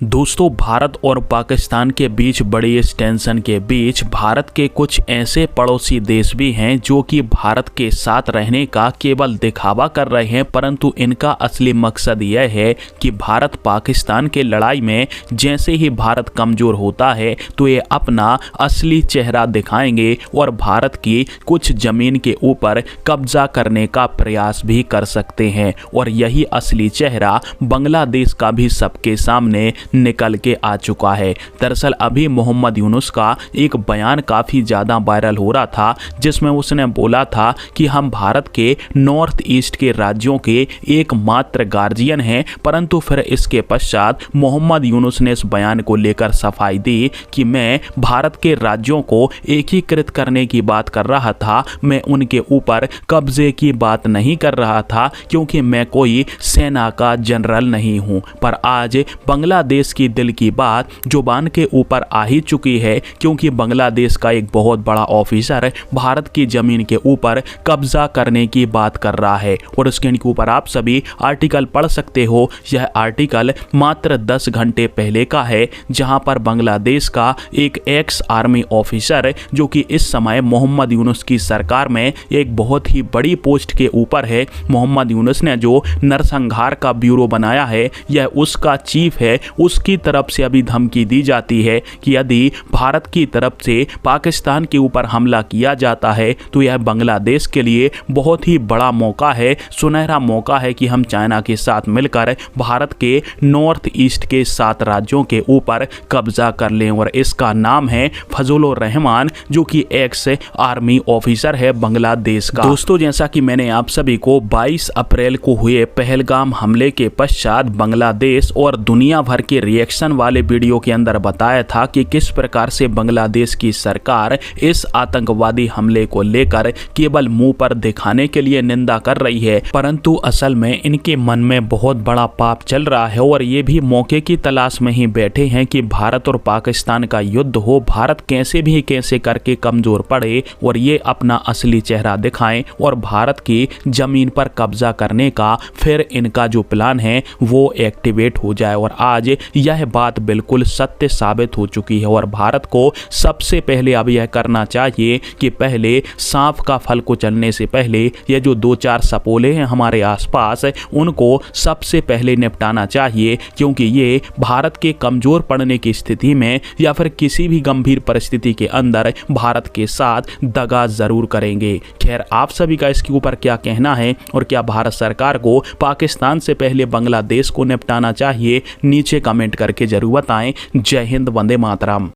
दोस्तों, भारत और पाकिस्तान के बीच बड़ी इस टेंशन के बीच भारत के कुछ ऐसे पड़ोसी देश भी हैं जो कि भारत के साथ रहने का केवल दिखावा कर रहे हैं, परंतु इनका असली मकसद यह है कि भारत पाकिस्तान के लड़ाई में जैसे ही भारत कमज़ोर होता है तो ये अपना असली चेहरा दिखाएंगे और भारत की कुछ ज़मीन के ऊपर कब्जा करने का प्रयास भी कर सकते हैं। और यही असली चेहरा बांग्लादेश का भी सबके सामने निकल के आ चुका है। दरअसल अभी मोहम्मद यूनुस का एक बयान काफ़ी ज़्यादा वायरल हो रहा था, जिसमें उसने बोला था कि हम भारत के नॉर्थ ईस्ट के राज्यों के एकमात्र गार्जियन हैं, परंतु फिर इसके पश्चात मोहम्मद यूनुस ने इस बयान को लेकर सफाई दी कि मैं भारत के राज्यों को एकीकृत करने की बात कर रहा था, मैं उनके ऊपर कब्जे की बात नहीं कर रहा था, क्योंकि मैं कोई सेना का जनरल नहीं हूं। पर आज बांग्लादेश की दिल की बात जुबान के ऊपर आ ही चुकी है, क्योंकि बांग्लादेश का एक बहुत बड़ा ऑफिसर भारत की जमीन के ऊपर कब्जा करने की बात कर रहा है। और उसके ऊपर आप सभी आर्टिकल पढ़ सकते हो। यह आर्टिकल मात्र 10 घंटे पहले का है, जहां पर बांग्लादेश का एक एक्स आर्मी ऑफिसर जो कि इस समय मोहम्मद यूनुस की सरकार में एक बहुत ही बड़ी पोस्ट के ऊपर है। मोहम्मद यूनुस ने जो नरसंहार का ब्यूरो बनाया है, यह उसका चीफ है। उसकी तरफ से अभी धमकी दी जाती है कि यदि भारत की तरफ से पाकिस्तान के ऊपर हमला किया जाता है तो यह बांग्लादेश के लिए बहुत ही बड़ा मौका है, सुनहरा मौका है कि हम चाइना के साथ मिलकर भारत के नॉर्थ ईस्ट के 7 राज्यों के ऊपर कब्जा कर लें। और इसका नाम है फजलुर रहमान, जो कि एक्स आर्मी ऑफिसर है बांग्लादेश का। दोस्तों, जैसा कि मैंने आप सभी को 22 अप्रैल को हुए पहलगाम हमले के पश्चात बांग्लादेश और दुनिया भर के रिएक्शन वाले वीडियो के अंदर बताया था कि किस प्रकार से बांग्लादेश की सरकार इस आतंकवादी हमले को लेकर केवल मुंह पर दिखाने के लिए निंदा कर रही है, परंतु असल में इनके मन में बहुत बड़ा पाप चल रहा है और ये भी मौके की तलाश में ही बैठे हैं कि भारत और पाकिस्तान का युद्ध हो, भारत कैसे करके कमजोर पड़े और ये अपना असली चेहरा दिखाएं और भारत की जमीन पर कब्जा करने का फिर इनका जो प्लान है वो एक्टिवेट हो जाए। और आज यह बात बिल्कुल सत्य साबित हो चुकी है और भारत को सबसे पहले अब यह करना चाहिए कि पहले सांप का फल को चलने से पहले ये जो 2-4 सपोले हैं हमारे आसपास, उनको सबसे पहले निपटाना चाहिए, क्योंकि ये भारत के कमजोर पड़ने की स्थिति में या फिर किसी भी गंभीर परिस्थिति के अंदर भारत के साथ दगा जरूर करेंगे। खैर, आप सभी का इसके ऊपर क्या कहना है और क्या भारत सरकार को पाकिस्तान से पहले बांग्लादेश को निपटाना चाहिए? नीचे कमेंट करके जरूर बताएं। जय हिंद, वंदे मातरम।